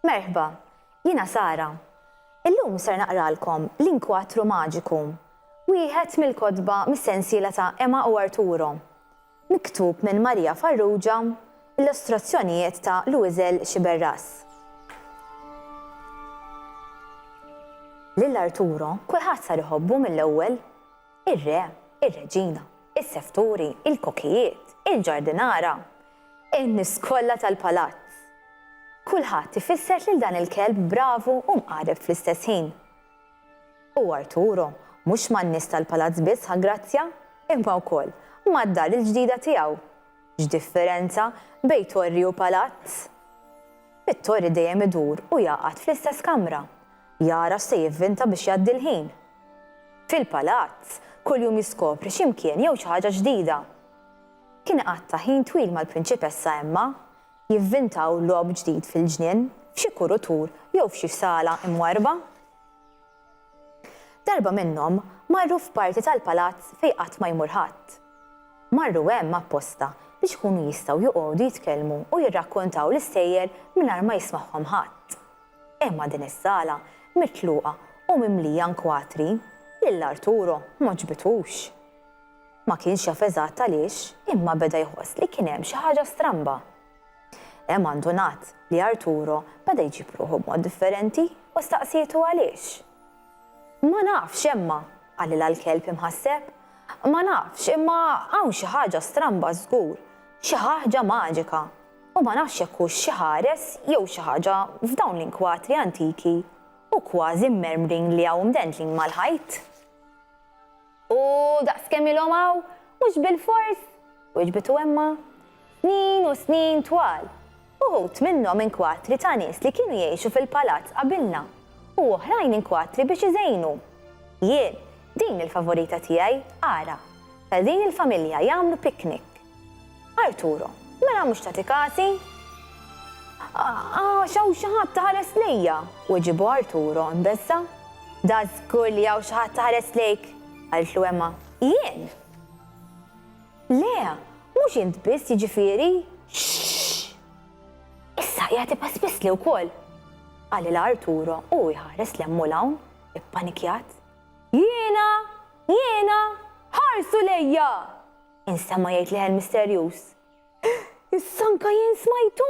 Merħba, jiena Sara. Illum ser naqralkom l-Inkwatru Maġiku, wieħed mill-kotba mis-sensiela ta' Emma u Arturo, miktub minn Marija Farrugia, illustrazzjonijiet ta' Luizel Xiberras. Lil Arturo kulħadd sar iħobbu mill-ewwel ir-re, ir-reġina, is-sefturi, il-kokijiet, il-ġardinara, in-nies kollha tal-palazz. Kulħadd ifisser lil dan il-kelb bravu u mqareb fl-istess ħin. U Arturo mhux man-nies tal-palazz biss ħagrazzja, imma wkoll mad-dar il-ġdida tiegħu. X'differenza bejn torri u palazz? It-torri dejjem idur u jaqgħad fl-istess kamra, jara se jivvinta biex jgħaddi l-ħin. Fil-palazz kuljum jiskopri x'imkien jew xi ħaġa ġdida. Kien qatta ħin twil mal-prinċipessa Emma jivvintaw logħob ġdid fil-ġnien, f'xi kurutur jew f'xi sala imwarba. Darba minnhom marru f'parti tal-palazz fejn qatt ma jmur ħadd. Marru hemm apposta biex ikunu jistgħu joqogħdu jitkellmu u jirrakkontaw l-istejjer mingħajr ma jismagħhom ħadd. Imma din is-sala mitluqa u mimlija nkwatri lil Arturo ma ġbitux. Ma kienx jaf eżatt għaliex imma beda jħoss li kien hemm xi ħaġa stramba. Hemm għandunat li Arturo beda jġib ruħu b'mod differenti u staqsietu għaliex. Ma nafx Emma, għalilha l-kelb imħasseb, ma nafx imma hawn xi ħaġa stramba żgur, xi ħaġa maġika. U ma nafx jekk hux xi ħares jew xi ħaġa f'dawn l-inkwatri antiki u kważi mmermrin li hawn mdendlin mal-ħajt. U daqskemm ilhom hawn mhux bil-fors, weġbitu Emma. Snin u snin twal. Uħud minnhom inkwatri ta' nies li kienu jgħixu fil-palazz qabilna u oħrajn inkwatri biex iżejnu. Jien, din il-favorita tiegħi Ara, ta' din il-familja jagħmlu piknik. Arturo, mela mhux tagħti kasi? Xaw xi ħadd taħares lejja, weġibu Arturo imbessa. Da żgur li hawn xi ħadd taħares lejk, qaltlu Emma. Jien? Le, mhux int biss jiġifieri. Issa jagħti pass li wkoll. Qalilha Arturo u jħares l-emmu hawn, ippanikjat. Jiena, ħarsu lejja! Instemma jgħid liħel misterjuż. Issa anke jien smajtu?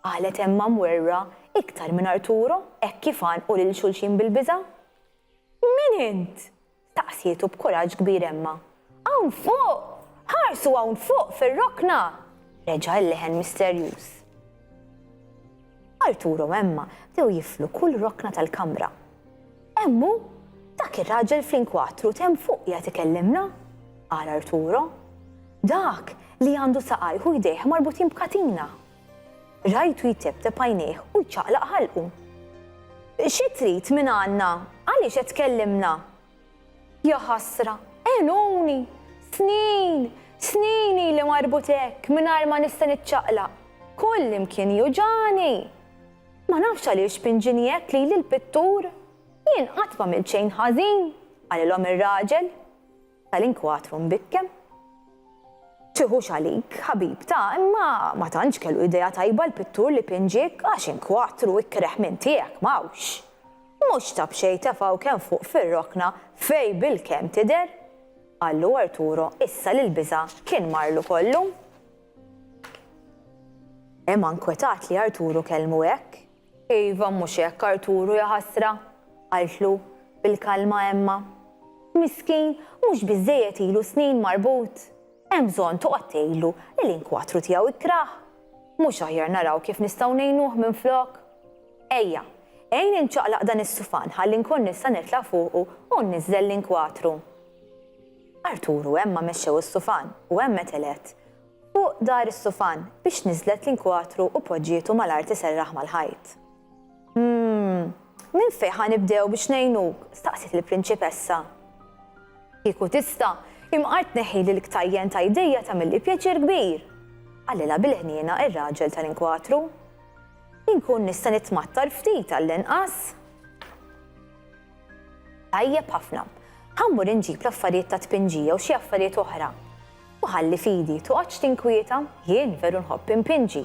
Qalet Emma mwerra iktar minn Arturo hekk kif għanqu lil xulxin bil-biża'. Min int? Staqsietu b'kuraġġ kbir Emma. Hawn fuq! Ħarsu hawn fuq fir-rokna! Reġa' l-leħen misterjuż. Arturo u Emma bdew jiflu kull rokna tal-kamra. Emmu, dak ir-raġel fl-inkwatru temm fuq qiegħed ikellimna? Qal Arturo. Dak li għandu saqajh u jdejh marbutin b'katina. Rajtu jtebteb għajnejh u jċaqlaq ħalqu. Xi trid minn għandna? Għaliex qed tkellimna? Ja ħasra, enuni! Snin li marbut hekk mingħajr ma nista' niċċaqlaq. Kull imkien juġani. Ma nafx għaliex pinġini hekk lili l-pittur. Jien qatt m'għamilt xejn ħażin, qalilhom ir-raġel tal-inkwatru mbikkem. Ċieħux għalik, ħabib ta' imma ma tantx kellu idea tajba l-pittur li pinġik għax inkwatru ikkreħ minn tiegħek m'hawnx. Mhux tab xejn tefgħu kemm fuq fir-rokna fejn bil-kemm tidher. Qallu Arturo issa l-biża' kien marlu kollu. Emma nkwetat li Arturo kellmu hekk. Iva mhux hekk Arturo ja ħasra, qaltlu bil-kalma Emma. Miskin mhux biżżejjed ilu snin marbut. Hemm bżonn toqgħod tgħidlu li l-inkwatru tiegħu ikkrah. Mhux aħjar naraw kif nistgħu ngħinuh minflok. Ejja, inċaqlaq dan is-sufan ħalli nkun nista' nitla' fuqu u nniżżel l-inkwatru. Arturo u Emma mexxew is-sufan u Emma telet fuq dar is-sufan biex niżlet l-inkwatru u poġġietu mal-art iserraħ mal-ħajt. Minn fejn ħanibdew biex ngħinuk? Staqsiet il-prinċipessa. Kieku tista' imqart tneħħili l-iktajjen ta' jdejja tagħmilli pjaċir kbir. Qalilha bil-ħniena ir-raġel tal-inkwatru. Inkun nista' nitmattar ftit għall-inqas. Tajjeb ħafna. Ħammur inġib l-affarijiet ta' tpinġija u xi affarijiet oħra. U ħalli fidi toqgħodx tinkwieta, jien veru nħobb impinġi.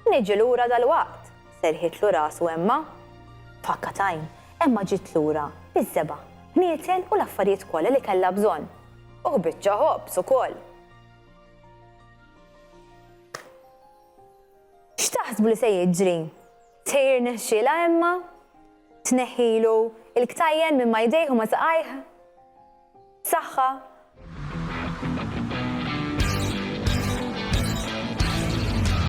Niġi lura dal-waqt, serħitlu rasu Emma. Fakkatajn, Emma ġiet lura biż-żeba, nietel u l-affarijiet kollha li kellha bżonn. U biċċa ħobs ukoll. X'taħsbu li se jiġri? Sejjer nexxiela Emma? Tneħħilu il-ktajjen minn ma jdejh u ma saqajh? Saħħa